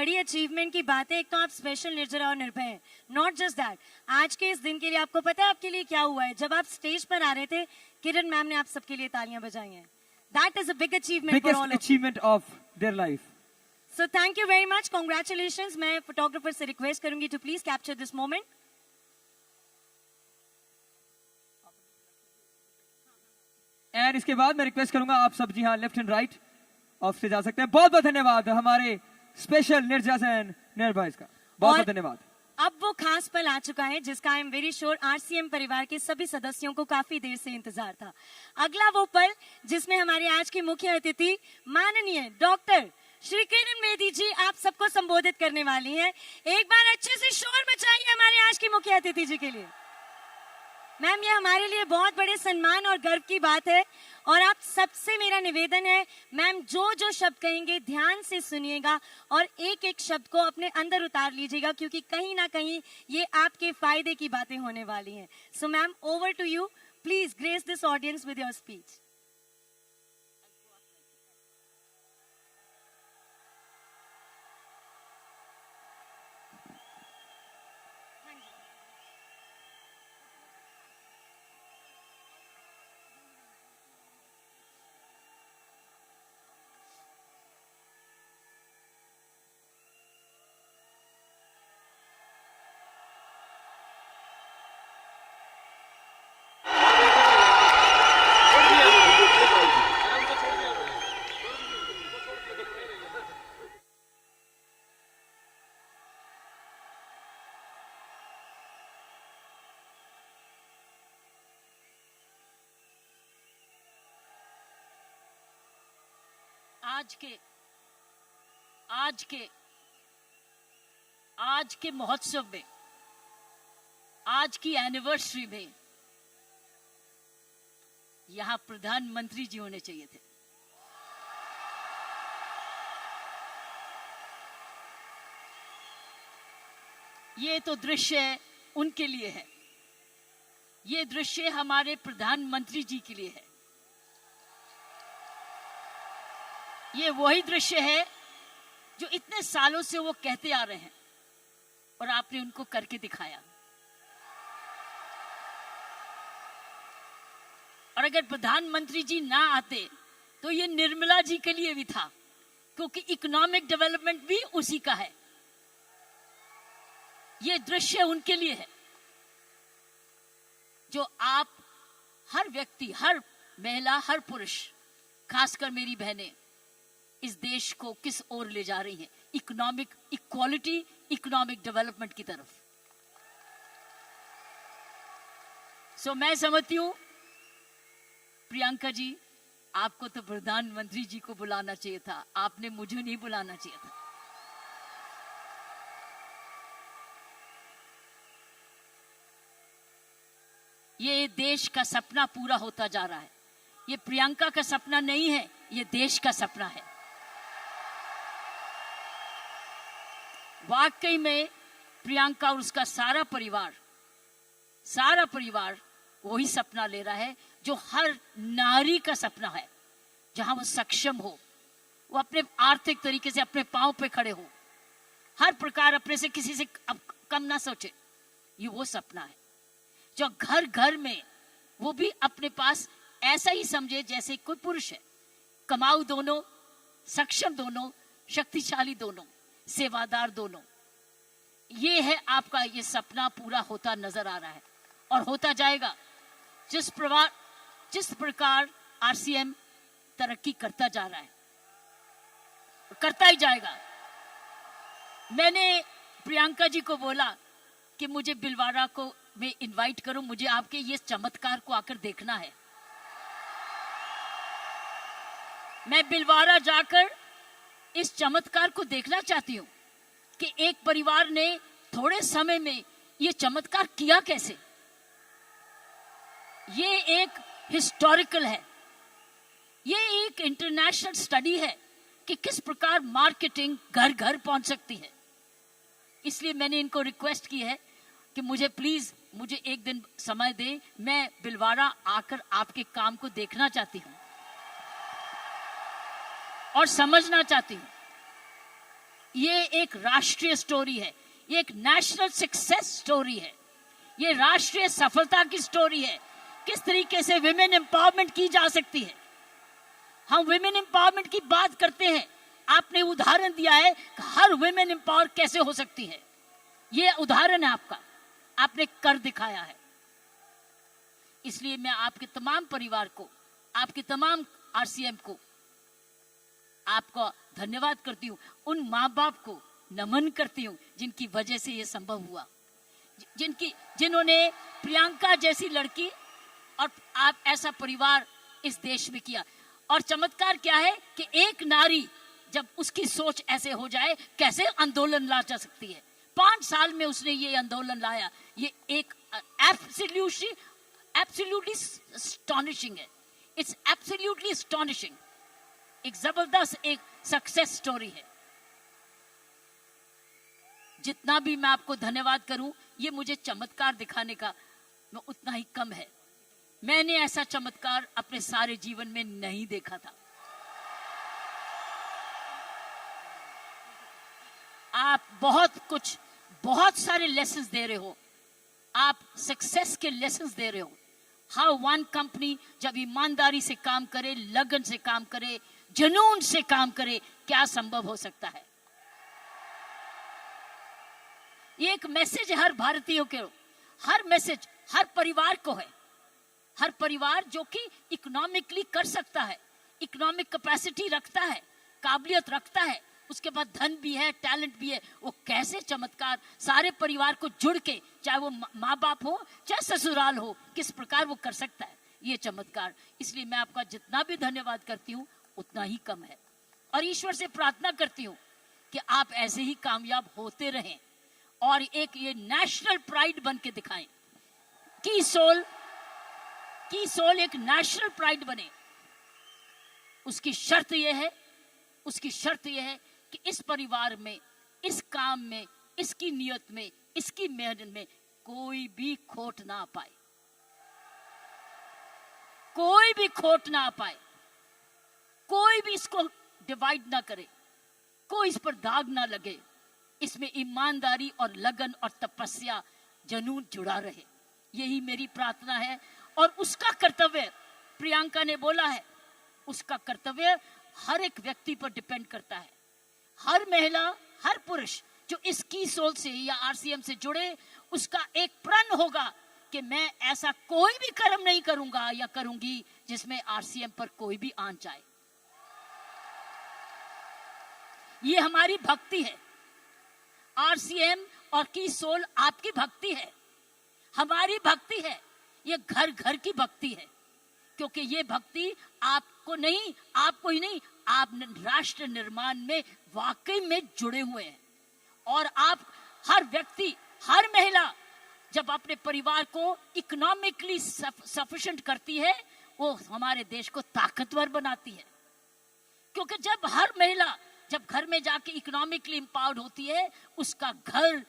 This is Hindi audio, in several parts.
बड़ी अचीवमेंट की बात है। एक तो आप स्पेशल निर्जरा और निर्भय हैं। नॉट जस्ट दैट, आज के इस दिन के लिए आपको पता है आपके लिए क्या हुआ है? जब आप स्टेज पर आ रहे थे, किरण मैम ने आप सबके लिए तालियां बजाई हैं। That is a big achievement for all achievement of their life. So thank you very much, congratulations. मैं फोटोग्राफर से रिक्वेस्ट करूंगी to please capture this moment. And इसके बाद मैं रिक्वेस्ट करूंगा आप सब जी हाँ लेफ्ट एंड राइट ऑफ से जा सकते हैं। बहुत बहुत धन्यवाद हमारे स्पेशल निर्जरा सेन निर्भय का, बहुत बहुत धन्यवाद। अब वो खास पल आ चुका है जिसका I am very sure RCM परिवार के सभी सदस्यों को काफी देर से इंतजार था। अगला वो पल जिसमें हमारे आज की मुख्य अतिथि माननीय डॉक्टर श्री किरण बेदी जी आप सबको संबोधित करने वाली हैं। एक बार अच्छे से शोर मचाइए हमारे आज की मुख्य अतिथि जी के लिए। मैम, ये हमारे लिए बहुत बड़े सम्मान और गर्व की बात है और आप सबसे मेरा निवेदन है मैम, जो जो शब्द कहेंगे ध्यान से सुनिएगा और एक एक शब्द को अपने अंदर उतार लीजिएगा, क्योंकि कहीं ना कहीं ये आपके फायदे की बातें होने वाली हैं। So ma'am, over to you, please grace this audience with your speech. आज के महोत्सव में, आज की एनिवर्सरी में यहां प्रधानमंत्री जी होने चाहिए थे। ये तो दृश्य उनके लिए है, ये दृश्य हमारे प्रधानमंत्री जी के लिए है। ये वही दृश्य है जो इतने सालों से वो कहते आ रहे हैं और आपने उनको करके दिखाया। और अगर प्रधानमंत्री जी ना आते तो ये निर्मला जी के लिए भी था, क्योंकि इकोनॉमिक डेवलपमेंट भी उसी का है। ये दृश्य उनके लिए है जो आप हर व्यक्ति, हर महिला, हर पुरुष, खासकर मेरी बहनें इस देश को किस ओर ले जा रही हैं, इकोनॉमिक इक्वालिटी, इकोनॉमिक डेवलपमेंट की तरफ। सो मैं समझती हूं प्रियंका जी, आपको तो प्रधानमंत्री जी को बुलाना चाहिए था, आपने मुझे नहीं बुलाना चाहिए था। ये देश का सपना पूरा होता जा रहा है। ये प्रियंका का सपना नहीं है, ये देश का सपना है। वाकई में प्रियंका और उसका सारा परिवार वही सपना ले रहा है जो हर नारी का सपना है, जहां वो सक्षम हो, वो अपने आर्थिक तरीके से अपने पांव पे खड़े हो, हर प्रकार अपने से किसी से कम ना सोचे। ये वो सपना है जो घर घर में वो भी अपने पास ऐसा ही समझे जैसे कोई पुरुष है। कमाऊ दोनों, सक्षम दोनों, शक्तिशाली दोनों, सेवादार दोनों। ये है आपका, ये सपना पूरा होता नजर आ रहा है और होता जाएगा। जिस प्रकार आरसीएम तरक्की करता जा रहा है, करता ही जाएगा। मैंने प्रियंका जी को बोला कि मुझे बिलवाड़ा को मैं इनवाइट करूं, मुझे आपके ये चमत्कार को आकर देखना है। मैं बिलवाड़ा जाकर इस चमत्कार को देखना चाहती हूं कि एक परिवार ने थोड़े समय में ये चमत्कार किया कैसे। ये एक हिस्टोरिकल है, ये एक इंटरनेशनल स्टडी है कि किस प्रकार मार्केटिंग घर घर पहुंच सकती है। इसलिए मैंने इनको रिक्वेस्ट की है कि मुझे एक दिन समय दे, मैं बिलवाड़ा आकर आपके काम को देखना चाहती हूं और समझना चाहती हूं। ये एक राष्ट्रीय स्टोरी है, ये एक नेशनल सक्सेस स्टोरी है, ये राष्ट्रीय सफलता की स्टोरी है। किस तरीके से विमेन एम्पावरमेंट की जा सकती है। हम विमेन एम्पावरमेंट की बात करते हैं, आपने उदाहरण दिया है कि हर विमेन एम्पावर कैसे हो सकती है। ये उदाहरण है आपका, आपने कर दिखाया है। इसलिए मैं आपके तमाम परिवार को, आपके तमाम आरसीएम को, आपको धन्यवाद करती हूँ। उन माँ बाप को नमन करती हूँ जिनकी वजह से ये संभव हुआ, जिन्होंने प्रियंका जैसी लड़की और आप ऐसा परिवार इस देश में किया। और चमत्कार क्या है कि एक नारी जब उसकी सोच ऐसे हो जाए, कैसे आंदोलन ला जा सकती है। 5 साल में उसने ये आंदोलन लाया। ये एक एब्सोल्युटली एस्टॉनिशिंग है। It's absolutely astonishing. एक जबरदस्त एक सक्सेस स्टोरी है। जितना भी मैं आपको धन्यवाद करूं, ये मुझे चमत्कार दिखाने का उतना ही कम है। मैंने ऐसा चमत्कार अपने सारे जीवन में नहीं देखा था। आप बहुत सारे लेसन्स दे रहे हो, आप सक्सेस के लेसन्स दे रहे हो। हाउ वन कंपनी जब ईमानदारी से काम करे, लगन से काम करे, जुनून से काम करे, क्या संभव हो सकता है। ये एक मैसेज हर भारतीयों के, हर मैसेज हर परिवार को है। हर परिवार जो कि इकोनॉमिकली कर सकता है, इकोनॉमिक कैपेसिटी रखता है, काबिलियत रखता है, उसके बाद धन भी है, टैलेंट भी है, वो कैसे चमत्कार सारे परिवार को जुड़ के, चाहे वो माँ बाप हो चाहे ससुराल हो, किस प्रकार वो कर सकता है ये चमत्कार। इसलिए मैं आपका जितना भी धन्यवाद करती हूँ उतना ही कम है। और ईश्वर से प्रार्थना करती हूँ कि आप ऐसे ही कामयाब होते रहें और एक ये नेशनल प्राइड बन के दिखाएं। की सोल एक नेशनल प्राइड बने। उसकी शर्त यह है कि इस परिवार में, इस काम में, इसकी नियत में, इसकी मेहनत में कोई भी खोट ना पाए, कोई भी खोट ना पाए, कोई भी इसको डिवाइड ना करे, कोई इस पर दाग ना लगे। इसमें ईमानदारी और लगन और तपस्या, जुनून जुड़ा रहे। यही मेरी प्रार्थना है। और उसका कर्तव्य, प्रियंका ने बोला है, उसका कर्तव्य हर एक व्यक्ति पर डिपेंड करता है। हर महिला, हर पुरुष जो इस की सोल से या आरसीएम से जुड़े, उसका एक प्रण होगा कि मैं ऐसा कोई भी कर्म नहीं करूंगा या करूंगी जिसमें आरसीएम पर कोई भी आंच आए। ये हमारी भक्ति है। आरसीएम और की सोल आपकी भक्ति है, हमारी भक्ति है। ये घर घर की भक्ति है, क्योंकि ये भक्ति आपको ही नहीं, आप राष्ट्र निर्माण में वाकई में जुड़े हुए हैं। और आप हर व्यक्ति, हर महिला जब अपने परिवार को इकोनॉमिकली सफिशिएंट करती है, वो हमारे देश को ताकतवर बनाती है। क्योंकि जब हर महिला जब घर में जाके इकोनॉमिकली एम्पावर्ड होती है, उसका घर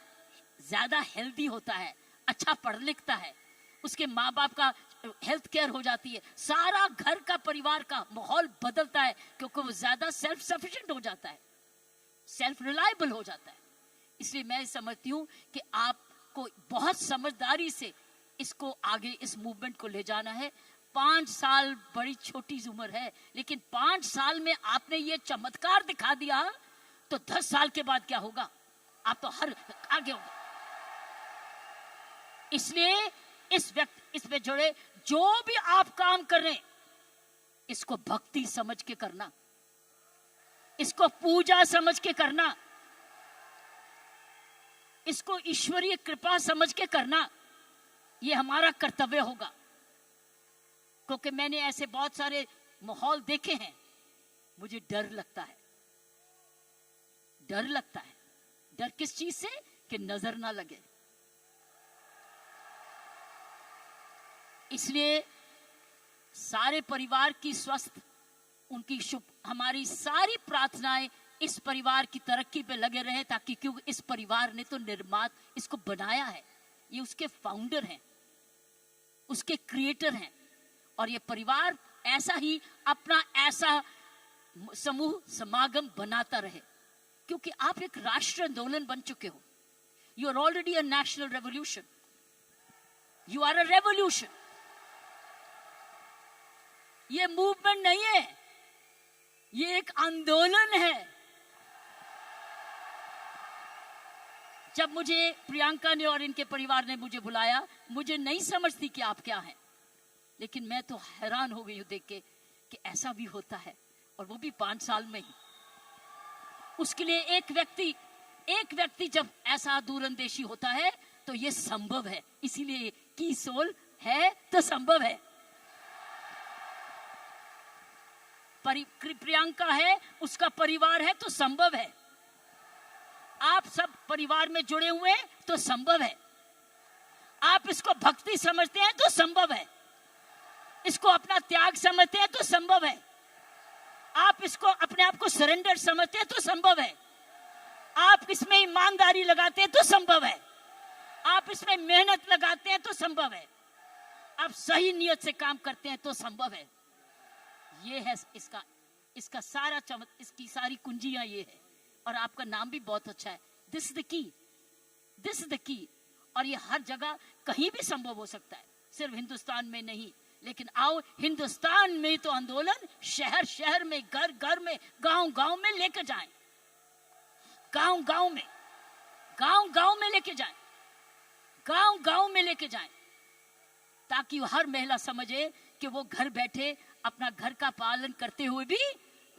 ज्यादा हेल्दी होता है, अच्छा पढ़ लिखता है, उसके माँ बाप का हेल्थ केयर हो जाती है, सारा घर का परिवार का माहौल बदलता है, क्योंकि वो ज्यादा सेल्फ सफिशिएंट हो जाता है, सेल्फ रिलायबल हो जाता है। इसलिए मैं समझती हूँ कि आपको बहुत समझदारी से इसको आगे, इस मूवमेंट को ले जाना है। 5 साल बड़ी छोटी उम्र है, लेकिन 5 साल में आपने ये चमत्कार दिखा दिया, तो 10 साल के बाद क्या होगा, आप तो हर आगे होगा। इसलिए इसमें जुड़े जो भी आप काम कर रहे हैं, इसको भक्ति समझ के करना, इसको पूजा समझ के करना, इसको ईश्वरीय कृपा समझ के करना। ये हमारा कर्तव्य होगा। क्योंकि मैंने ऐसे बहुत सारे माहौल देखे हैं, मुझे डर लगता है। डर किस चीज से? कि नजर ना लगे। इसलिए सारे परिवार की स्वस्थ, उनकी शुभ, हमारी सारी प्रार्थनाएं इस परिवार की तरक्की पे लगे रहे, ताकि क्योंकि इस परिवार ने तो इसको बनाया है, ये उसके फाउंडर हैं, उसके क्रिएटर हैं। और ये परिवार ऐसा ही अपना ऐसा समूह समागम बनाता रहे क्योंकि आप एक राष्ट्र आंदोलन बन चुके हो. You are already a national revolution. You are a revolution. ये मूवमेंट नहीं है, ये एक आंदोलन है. जब मुझे प्रियंका ने और इनके परिवार ने मुझे बुलाया, मुझे नहीं समझती कि आप क्या हैं, लेकिन मैं तो हैरान हो गई हूं देख के कि ऐसा भी होता है, और वो भी 5 साल में ही. उसके लिए एक व्यक्ति जब ऐसा दूरंदेशी होता है तो ये संभव है. इसीलिए की सोल है तो संभव है. प्रियंका है, उसका परिवार है तो संभव है. आप सब परिवार में जुड़े हुए तो संभव है. आप इसको भक्ति समझते हैं तो संभव है. इसको अपना त्याग समझते हैं तो संभव है. आप इसको अपने आप को सरेंडर समझते हैं तो संभव है. आप इसमें ईमानदारी लगाते हैं तो संभव है. आप इसमें मेहनत लगाते हैं तो संभव है. आप सही नियत से काम करते हैं तो संभव है. ये है इसका सारा इसकी सारी कुंजियां ये है. और आपका नाम भी बहुत अच्छा है. This is the key, this is the key. और ये हर जगह कहीं भी संभव हो सकता है, सिर्फ हिंदुस्तान में नहीं. लेकिन आओ हिंदुस्तान में तो आंदोलन शहर शहर में, घर घर में, गांव गांव में लेकर जाएं. गांव गांव में लेके जाएं. गांव गांव में लेके जाएं, ताकि हर महिला समझे कि वो घर बैठे अपना घर का पालन करते हुए भी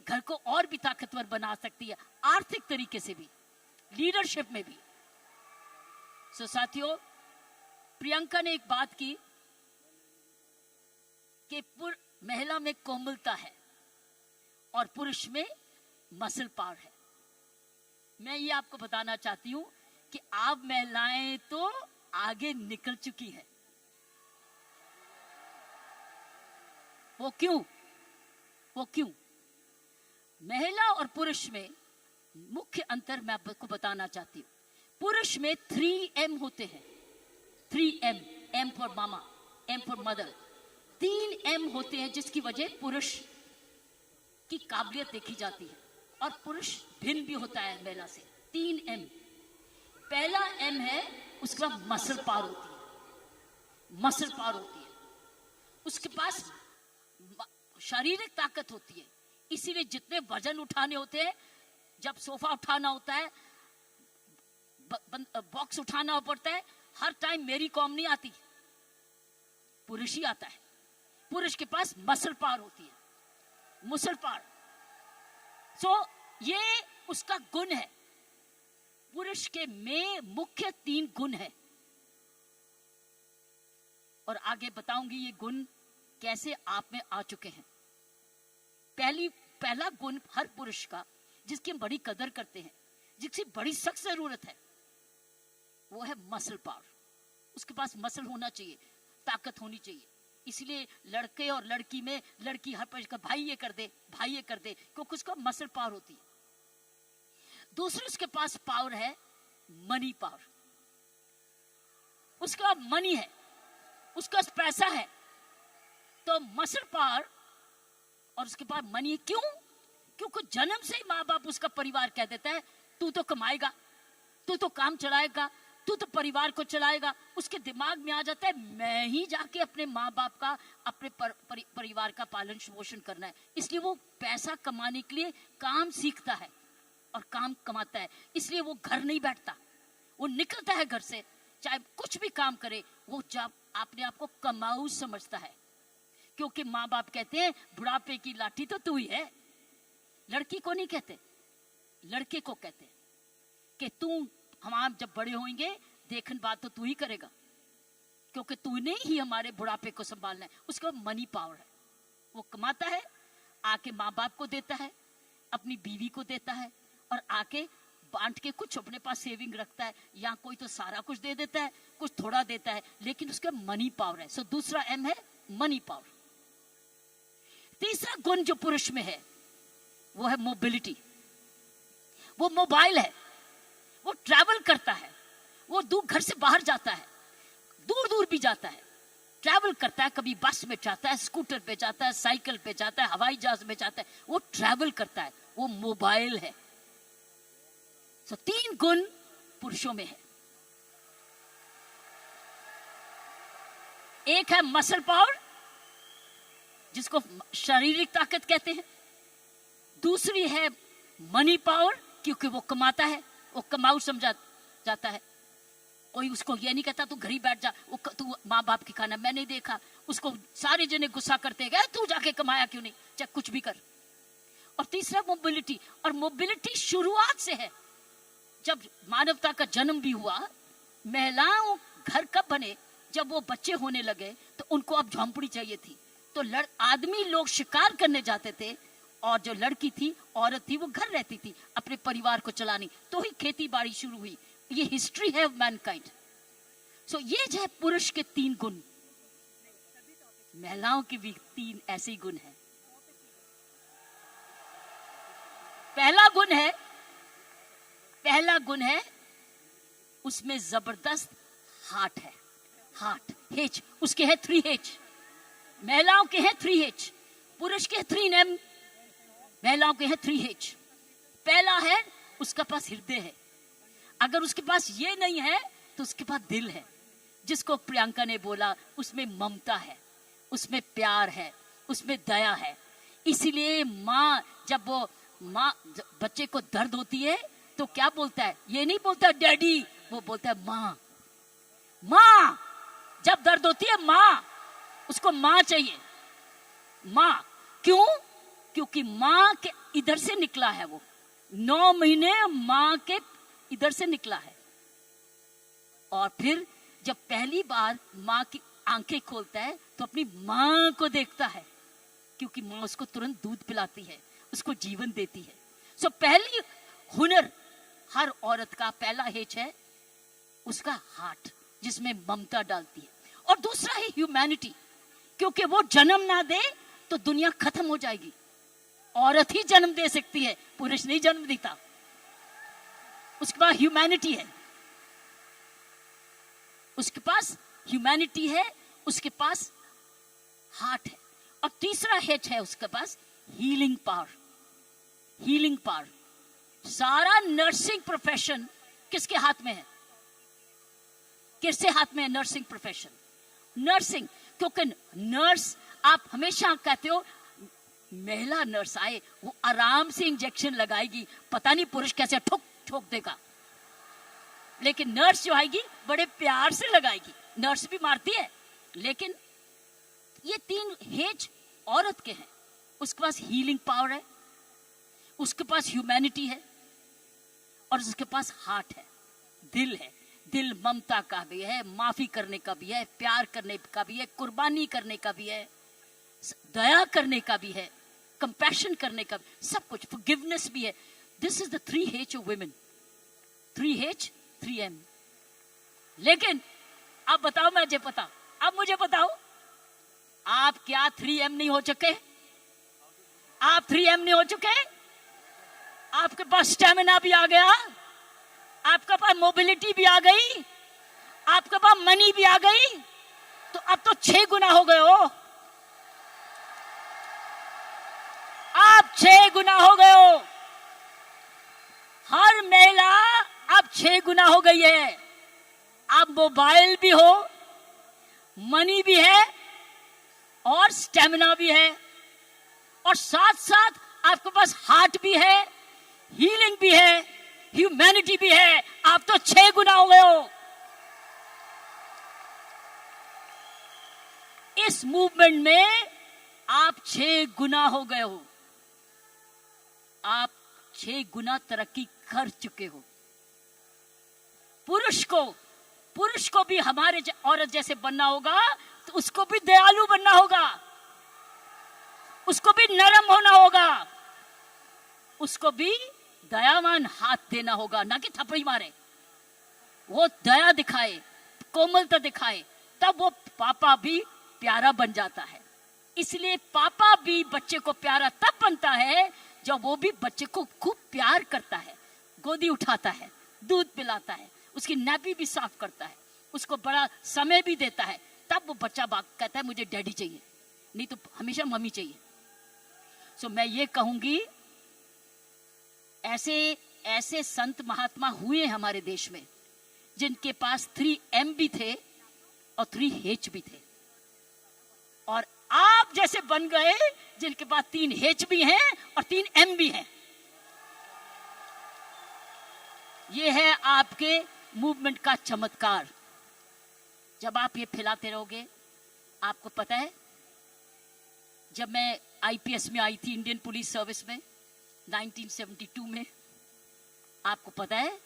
घर को और भी ताकतवर बना सकती है, आर्थिक तरीके से भी, लीडरशिप में भी. सो साथियों, प्रियंका ने एक बात की कि महिला में कोमलता है और पुरुष में मसल पावर है. मैं ये आपको बताना चाहती हूं कि आप महिलाएं तो आगे निकल चुकी हैं. वो क्यों? महिला और पुरुष में मुख्य अंतर मैं आपको बताना चाहती हूं. पुरुष में 3M होते हैं. 3M, M for mama, M for mother. 3M होते हैं, जिसकी वजह पुरुष की काबिलियत देखी जाती है. और पुरुष भिन्न भी होता है महिला से. 3M. पहला M है, उसका मसल पावर होती है. मसल पावर होती है, उसके पास शारीरिक ताकत होती है. इसीलिए जितने वजन उठाने होते हैं, जब सोफा उठाना होता है, बॉक्स उठाना पड़ता है, हर टाइम मेरी कॉम नहीं आती, पुरुष ही आता है. पुरुष के पास मसल पावर होती है, मसल पावर. सो ये उसका गुण है. पुरुष के में मुख्य 3 गुण है, और आगे बताऊंगी ये गुण कैसे आप में आ चुके हैं. पहला गुण हर पुरुष का, जिसकी हम बड़ी कदर करते हैं, जिसकी बड़ी सख्त जरूरत है, वो है मसल पावर. उसके पास मसल होना चाहिए, ताकत होनी चाहिए. इसलिए लड़के और लड़की में, लड़की हर पर भाई ये कर दे, भाई ये कर दे, क्योंकि उसका मसल पावर होती है. दूसरे उसके पास पावर है मनी पावर. उसका मनी है, उसका पैसा है, तो मसल पावर और उसके पास मनी है. क्योंकि जन्म से ही माँ बाप, उसका परिवार कह देता है तू तो कमाएगा, तू तो काम चलाएगा, तू तो परिवार को चलाएगा. उसके दिमाग में आ जाता है मैं ही जाके अपने माँ बाप का, अपने परिवार का पालन पोषण करना है. इसलिए वो पैसा कमाने के लिए काम सीखता है और काम कमाता है. इसलिए वो घर नहीं बैठता, वो निकलता है घर से, चाहे कुछ भी काम करे, वो जब अपने आप को कमाऊ समझता है. क्योंकि माँ बाप कहते हैं बुढ़ापे की लाठी तो तू ही है. लड़की को नहीं कहते, लड़के को कहते हैं कि तू, हम आप जब बड़े होंगे देखन बात तो तू ही करेगा, क्योंकि तूने ही हमारे बुढ़ापे को संभालना है. उसका मनी पावर है, वो कमाता है, आके माँ बाप को देता है, अपनी बीवी को देता है, और आके बांट के कुछ अपने पास सेविंग रखता है. या कोई तो सारा कुछ दे देता है, कुछ थोड़ा देता है, लेकिन उसका मनी पावर है. सो दूसरा M है मनी पावर. तीसरा गुण जो पुरुष में है वो है मोबिलिटी. वो मोबाइल है, वो ट्रैवल करता है, वो दूर घर से बाहर जाता है, दूर दूर भी जाता है, ट्रैवल करता है. कभी बस में जाता है, स्कूटर पे जाता है, साइकिल पे जाता है, हवाई जहाज में जाता है. वो ट्रैवल करता है, वो मोबाइल है. सो 3 गुण पुरुषों में है। एक है मसल पावर, जिसको शारीरिक ताकत कहते हैं। दूसरी है मनी पावर, क्योंकि वो कमाता है, वो कमाऊ समझा जाता है। कोई उसको ये नहीं कहता तू घर ही बैठ जा, तू माँ बाप की खाना। मैं नहीं देखा उसको सारे जने गुस्सा करते गए, तू जाके कमाया क्यों नहीं, चाहे कुछ भी कर। और तीसरा मोबिलिटी, और मोबिलिटी शुरुआत से है। जब मानवता का जन्म भी हुआ, महिलाओं घर कब बने, जब वो बच्चे होने लगे तो उनको अब झोंपड़ी चाहिए थी। तो आदमी लोग शिकार करने जाते थे, और जो लड़की थी, औरत थी, वो घर रहती थी अपने परिवार को चलानी। तो ही खेती बाड़ी शुरू हुई। ये हिस्ट्री है ऑफ मैनकाइंड। सो ये जो है पुरुष के 3 गुण, महिलाओं के भी 3 ऐसे ही गुण हैं। पहला गुण है उसमें जबरदस्त हार्ट है। हार्ट, H, उसके है 3H। महिलाओं के हैं 3H, पुरुष के 3M, महिलाओं के हैं 3H। पहला है उसका पास हृदय है। अगर उसके पास ये नहीं है तो उसके पास दिल है, जिसको प्रियंका ने बोला, उसमें ममता है, उसमें प्यार है, उसमें दया है। इसीलिए माँ, जब वो बच्चे को दर्द होती है तो क्या बोलता है, ये नहीं बोलता डैडी, वो बोलता है माँ। माँ, जब दर्द होती है माँ, उसको माँ चाहिए। माँ क्यों? क्योंकि माँ के इधर से निकला है वो, 9 महीने माँ के इधर से निकला है। और फिर जब पहली बार माँ की आंखें खोलता है तो अपनी माँ को देखता है, क्योंकि माँ उसको तुरंत दूध पिलाती है, उसको जीवन देती है। सो पहली हुनर हर औरत का पहला हेच है उसका हार्ट, जिसमें ममता डालती है। और दूसरा है ह्यूमैनिटी, क्योंकि वो जन्म ना दे तो दुनिया खत्म हो जाएगी। औरत ही जन्म दे सकती है, पुरुष नहीं जन्म देता। उसके पास ह्यूमैनिटी है, उसके पास ह्यूमैनिटी है, उसके पास हार्ट है। और तीसरा हेच है उसके पास हीलिंग पावर। हीलिंग पावर, सारा नर्सिंग प्रोफेशन किसके हाथ में है? किसके हाथ में है नर्सिंग प्रोफेशन? नर्सिंग, क्योंकि नर्स, आप हमेशा कहते हो महिला नर्स आए, वो आराम से इंजेक्शन लगाएगी, पता नहीं पुरुष कैसे ठोक ठोक देगा, लेकिन नर्स जो आएगी बड़े प्यार से लगाएगी। नर्स भी मारती है, लेकिन ये 3 हेज औरत के हैं। उसके पास हीलिंग पावर है, उसके पास ह्यूमैनिटी है, और उसके पास हार्ट है, दिल है। दिल ममता का भी है, माफी करने का भी है, प्यार करने का भी है, कुर्बानी करने का भी है, दया करने का भी है, कंपैशन करने का भी, सब कुछ, फॉरगिवनेस भी है। This is the 3H of women, 3H 3M। लेकिन अब बताओ, मुझे बताओ, आप क्या 3M नहीं हो चुके? आप 3M नहीं हो चुके? आपके पास स्टेमिना भी आ गया, आपके पास मोबिलिटी भी आ गई, आपके पास मनी भी आ गई, तो अब तो 6 गुना हो गए हो। आप 6 गुना हो गए हो। हर महिला अब 6 गुना हो गई है। अब मोबाइल भी हो, मनी भी है, और स्टेमिना भी है, और साथ साथ आपके पास हार्ट भी है, हीलिंग भी है, ह्यूमैनिटी भी है। आप तो 6 गुना हो गए हो। इस मूवमेंट में आप 6 गुना हो गए हो। आप 6 गुना तरक्की कर चुके हो। पुरुष को भी हमारे औरत जैसे बनना होगा, तो उसको भी दयालु बनना होगा, उसको भी नरम होना होगा, उसको भी दयावान हाथ देना होगा, ना कि थप्पड़ी मारे। वो दया दिखाए, कोमलता दिखाए, तब वो पापा भी प्यारा बन जाता है। इसलिए पापा भी बच्चे को प्यारा तब बनता है जब वो भी बच्चे को खूब प्यार करता है, गोदी उठाता है, दूध पिलाता है, उसकी नैपी भी साफ करता है, उसको बड़ा समय भी देता है। तब वो बच्चा कहता है मुझे डैडी चाहिए, नहीं तो हमेशा मम्मी चाहिए। सो मैं ये कहूंगी, ऐसे ऐसे संत महात्मा हुए हमारे देश में जिनके पास 3M भी थे और 3H भी थे, और आप जैसे बन गए जिनके पास 3H भी हैं और 3M भी हैं। ये है आपके मूवमेंट का चमत्कार। जब आप ये फैलाते रहोगे, आपको पता है जब मैं आईपीएस में आई थी, इंडियन पुलिस सर्विस में 1972 में, आपको पता है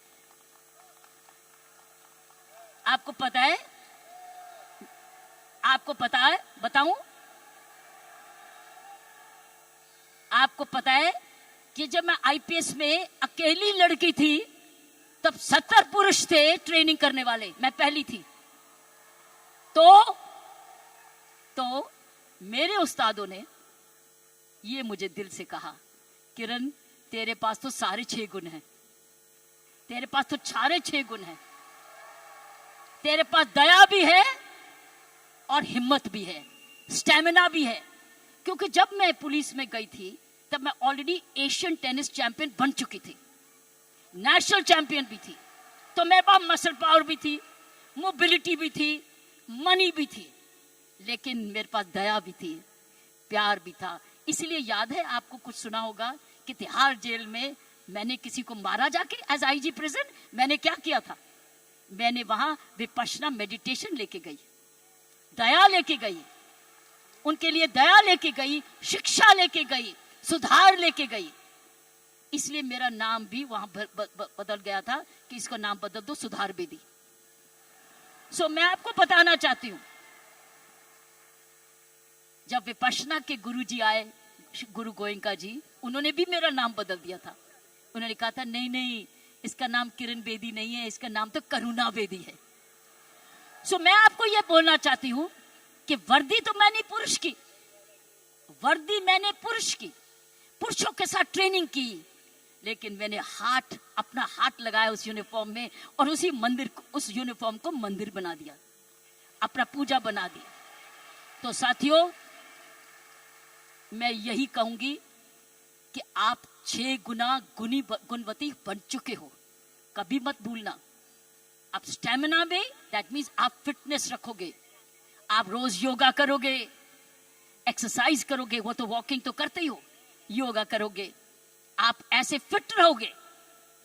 आपको पता है बताऊं? आपको पता है कि जब मैं आईपीएस में अकेली लड़की थी तब 70 पुरुष थे ट्रेनिंग करने वाले, मैं पहली थी। तो मेरे उस्तादों ने ये मुझे दिल से कहा, किरण तेरे पास तो सारे 6 गुण हैं, तेरे पास तो सारे 6 गुण हैं, तेरे पास दया भी है और हिम्मत भी है, स्टैमिना भी है। क्योंकि जब मैं पुलिस में गई थी तब मैं ऑलरेडी एशियन टेनिस चैंपियन बन चुकी थी, नेशनल चैंपियन भी थी, तो मेरे पास मसल पावर भी थी, मोबिलिटी भी थी, मनी भी थी, लेकिन मेरे पास दया भी थी, प्यार भी था। इसलिए याद है आपको, कुछ सुना होगा कि तिहाड़ जेल में मैंने किसी को मारा जाके, एज आईजी प्रिजन मैंने क्या किया था, मैंने वहां विपश्यना मेडिटेशन लेके गई, दया लेके गई, उनके लिए दया लेके गई, शिक्षा लेके गई, सुधार लेके गई। इसलिए मेरा नाम भी वहां बदल गया था कि इसका नाम बदल दो, सुधार बेदी। सो मैं आपको बताना चाहती हूं, जब विपश्यना के गुरुजी आए, गुरु गोयंका जी, उन्होंने भी मेरा नाम बदल दिया था। उन्होंने कहा था नहीं, इसका नाम किरण बेदी नहीं है, इसका नाम तो करुणा बेदी है। सो मैं आपको यह बोलना चाहती हूं कि वर्दी तो मैंने पुरुष की, वर्दी मैंने पुरुष की, पुरुषों के साथ ट्रेनिंग की, लेकिन मैंने अपना हाथ लगाया उस यूनिफॉर्म में, और उस यूनिफॉर्म को मंदिर बना दिया, अपना पूजा बना दिया। तो साथियों, मैं यही कहूंगी कि आप 6 गुना गुणवती बन चुके हो, कभी मत भूलना। आप स्टेमिना में, दैट मीन्स आप फिटनेस रखोगे, आप रोज योगा करोगे, एक्सरसाइज करोगे, वो तो वॉकिंग तो करते ही हो, योगा करोगे, आप ऐसे फिट रहोगे।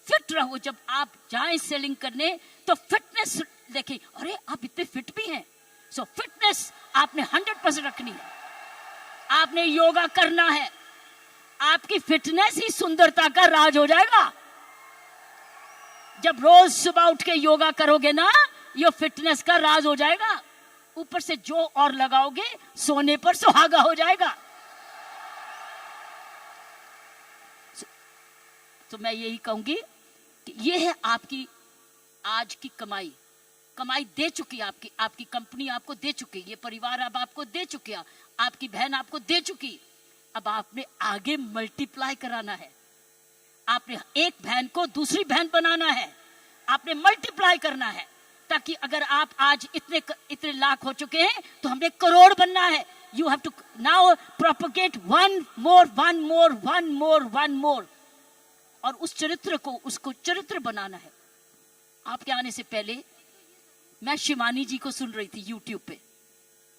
फिट रहो, जब आप जाएं सेलिंग करने तो फिटनेस देखें, अरे आप इतने फिट भी हैं। सो फिटनेस आपने 100% रखनी है, आपने योगा करना है, आपकी फिटनेस ही सुंदरता का राज हो जाएगा। जब रोज सुबह उठ के योगा करोगे ना, ये फिटनेस का राज हो जाएगा। ऊपर से जो और लगाओगे, सोने पर सुहागा हो जाएगा। तो मैं यही कहूंगी कि ये है आपकी आज की कमाई दे चुकी, आपकी कंपनी आपको दे चुकी, ये परिवार अब आपको दे चुकी, आपकी बहन आपको दे चुकी। अब आपने आगे मल्टीप्लाई कराना है, आपने एक बहन को दूसरी बहन बनाना है, आपने मल्टीप्लाई करना है, ताकि अगर आप आज इतने लाख हो चुके हैं तो हमने करोड़ बनना है। You have to now propagate one more, और उस चरित्र को, उसको चरित्र बनाना है। आपके आने से पहले मैं शिवानी जी को सुन रही थी यूट्यूब पे,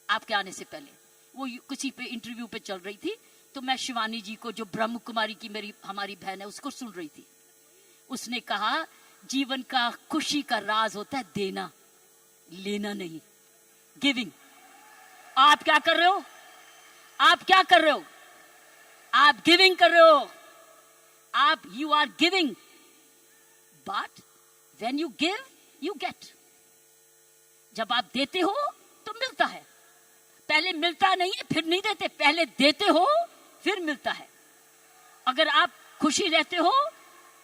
आपके आने से पहले वो किसी पे इंटरव्यू पे चल रही थी, तो मैं शिवानी जी को, जो ब्रह्म कुमारी की हमारी बहन है, उसको सुन रही थी। उसने कहा जीवन का खुशी का राज होता है देना, लेना नहीं, गिविंग। आप क्या कर रहे हो? आप गिविंग कर रहे हो। You are giving, but when you give, you get. जब आप देते हो तो मिलता है। पहले मिलता नहीं है फिर नहीं देते, पहले देते हो फिर मिलता है। अगर आप खुशी रहते हो,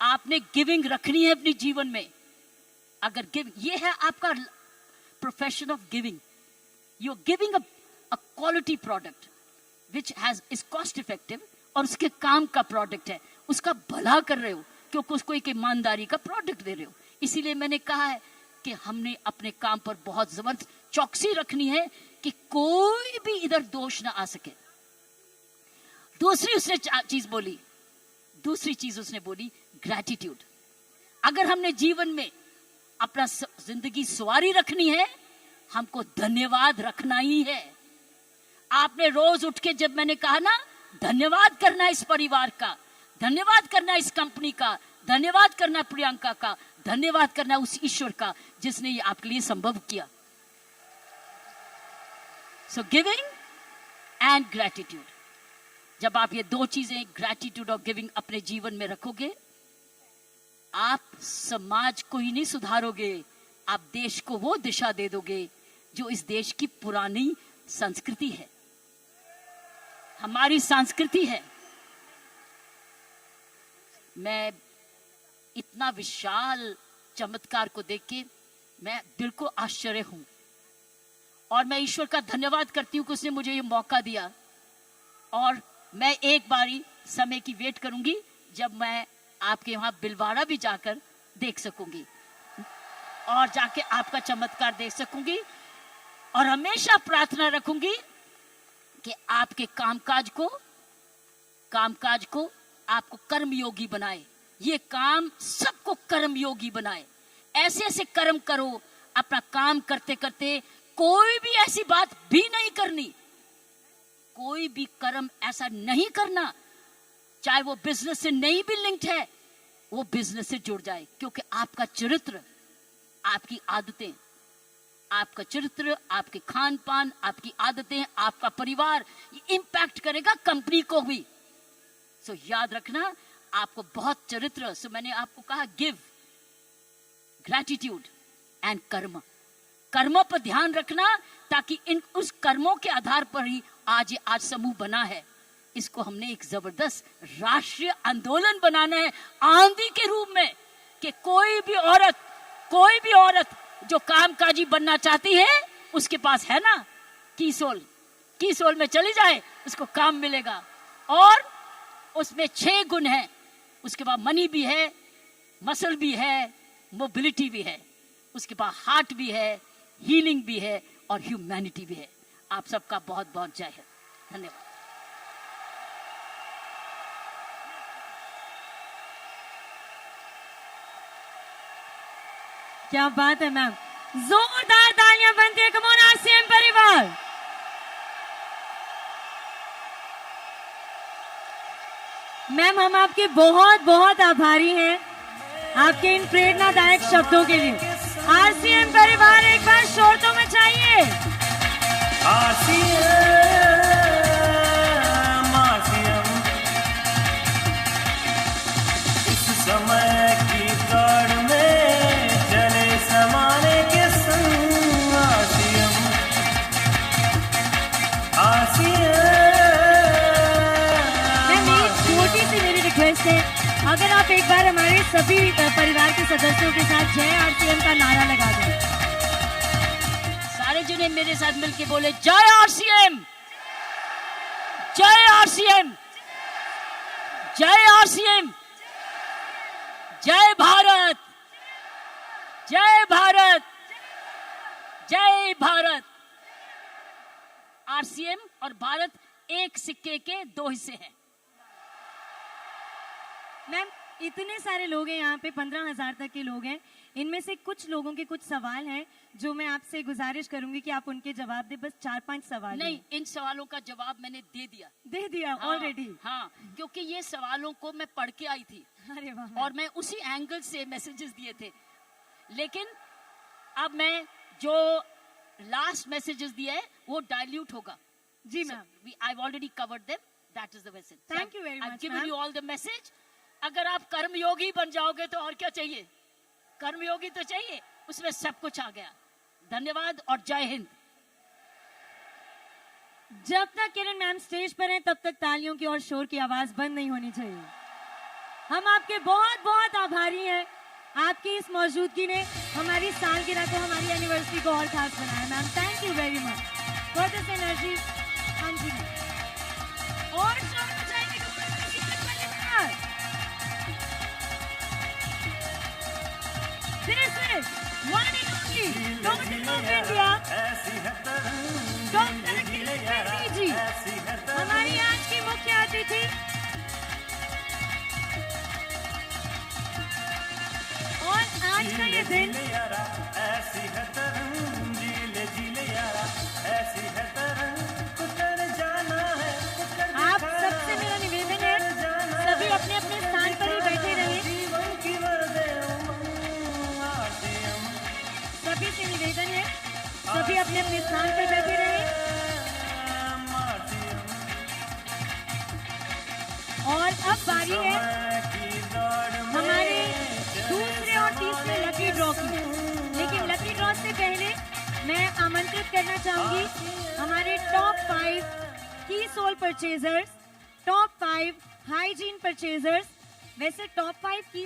आपने गिविंग रखनी है अपने जीवन में। अगर ये है आपका profession of giving, you are giving a quality product which is cost effective, और उसके काम का प्रोडक्ट है, उसका भला कर रहे हो, क्योंकि उसको एक ईमानदारी का प्रोडक्ट दे रहे हो। इसीलिए मैंने कहा है कि हमने अपने काम पर बहुत जबरदस्त चौकसी रखनी है कि कोई भी इधर दोष ना आ सके। दूसरी चीज उसने बोली ग्रेटिट्यूड। अगर हमने जीवन में अपना जिंदगी सवारी रखनी है, हमको धन्यवाद रखना ही है। आपने रोज उठ के, जब मैंने कहा ना, धन्यवाद करना इस परिवार का, धन्यवाद करना इस कंपनी का, धन्यवाद करना प्रियंका का, धन्यवाद करना उस ईश्वर का जिसने ये आपके लिए संभव किया। सो गिविंग एंड ग्रेटिट्यूड, जब आप ये दो चीजें, ग्रेटिट्यूड और गिविंग, अपने जीवन में रखोगे, आप समाज को ही नहीं सुधारोगे, आप देश को वो दिशा दे दोगे जो इस देश की पुरानी संस्कृति है, हमारी संस्कृति है। मैं इतना विशाल चमत्कार को देख के मैं दिल को आश्चर्य हूं, और मैं ईश्वर का धन्यवाद करती हूं कि उसने मुझे ये मौका दिया। और मैं एक बारी समय की वेट करूंगी जब मैं आपके वहां बिलवाड़ा भी जाकर देख सकूंगी और जाके आपका चमत्कार देख सकूंगी, और हमेशा प्रार्थना रखूंगी कि आपके कामकाज को आपको कर्मयोगी बनाए, ये काम सबको कर्मयोगी बनाए। ऐसे ऐसे कर्म करो, अपना काम करते करते कोई भी ऐसी बात भी नहीं करनी, कोई भी कर्म ऐसा नहीं करना, चाहे वो बिजनेस से नहीं भी लिंक्ड है, वो बिजनेस से जुड़ जाए, क्योंकि आपका चरित्र, आपकी आदतें, आपका चरित्र, आपके खान पान, आपकी आदतें, आपका परिवार, ये इंपैक्ट करेगा कंपनी को भी। सो याद रखना, आपको बहुत चरित्र, सो मैंने आपको कहा गिव, ग्रेटिट्यूड एंड कर्म, कर्मों पर ध्यान रखना, ताकि इन उस कर्मों के आधार पर ही आज समूह बना है। इसको हमने एक जबरदस्त राष्ट्रीय आंदोलन बनाना है, आंधी के रूप में, कि कोई भी औरत जो कामकाजी बनना चाहती है, उसके पास है ना कीसोल में चली जाए, उसको काम मिलेगा। और उसमें 6 गुण हैं, उसके बाद मनी भी है, मसल भी है, मोबिलिटी भी है, उसके बाद हार्ट भी है, हीलिंग भी है, और ह्यूमैनिटी भी है। आप सबका बहुत बहुत जय हिंद, धन्यवाद। क्या बात है मैम, जोरदार तालियां बनती है। कम ऑन आरसीएम परिवार। मैम, हम आपके बहुत बहुत आभारी हैं आपके इन प्रेरणादायक शब्दों के लिए। आरसीएम परिवार एक बार शोर तो मचाइए। इस समय की दौड़ में चले समाने के संग, छोटी सी मेरी रिक्वेस्ट है, अगर आप एक बार हमारे सभी परिवार के सदस्यों के साथ जय आरसीएम का नारा लगा दें। सारे जने मेरे साथ मिलके बोले, जय आरसीएम, जय आरसीएम, जय आरसीएम, जय भारत, जय भारत, जय भारत। आरसीएम और भारत एक सिक्के के 2 हिस्से हैं। मैम, इतने सारे लोग हैं यहाँ पे, 15,000 तक के लोग हैं। इनमें से कुछ लोगों के कुछ सवाल हैं जो मैं आपसे गुजारिश करूंगी कि आप उनके जवाब दें। बस 4-5 सवाल नहीं, इन सवालों का जवाब मैंने दे दिया ऑलरेडी। हाँ, क्योंकि ये सवालों को मैं पढ़ के आई थी। अरे वाह। और मैं उसी एंगल से मैसेजेस दिए थे, लेकिन अब मैं जो लास्ट मैसेजेस दिए है वो डाइल्यूट होगा। जी ma'am, I've already covered them. That is the message. Thank you very much, I've given ma'am. you all the message. अगर आप कर्मयोगी बन जाओगे तो और क्या चाहिए? कर्मयोगी तो चाहिए, उसमें सब कुछ आ गया। धन्यवाद और जय हिंद। जब तक किरण मैम स्टेज पर हैं तब तक तालियों की और शोर की आवाज बंद नहीं होनी चाहिए। हम आपके बहुत बहुत आभारी हैं। आपकी इस मौजूदगी ने हमारी सालगिरह को, हमारी एनिवर्सरी को और खास बनाया। Ma'am, thank you very much for this energy. हाँ जी मैम, और शोर मचाएंगे। This is one and only President of India, doctor Kiran Bedi ji, हमारी आज की मुख्य अतिथि। आज का ये दिन यारा ऐसी है तरंग, जीले यारा ऐसी है तरंग, उतर जाना है, उतर आप दिखाना सबसे मेरा निवेदन है, सभी अपने अपने स्थान पर ही बैठे रहे। जीवन की वरदे उमंग आरतीयम, सभी से निवेदन है, सभी अपने अपने स्थान पर बैठे रहे। आरतीयम, और अब बारी है समय की दौड़ में हमारे दूसरे और तीसरे लकी ड्रॉ की। लेकिन लकी ड्रॉ से पहले मैं आमंत्रित करना चाहूंगी हमारे टॉप 5 की sole purchasers, top 5 hygiene purchasers. वैसे टॉप 5 की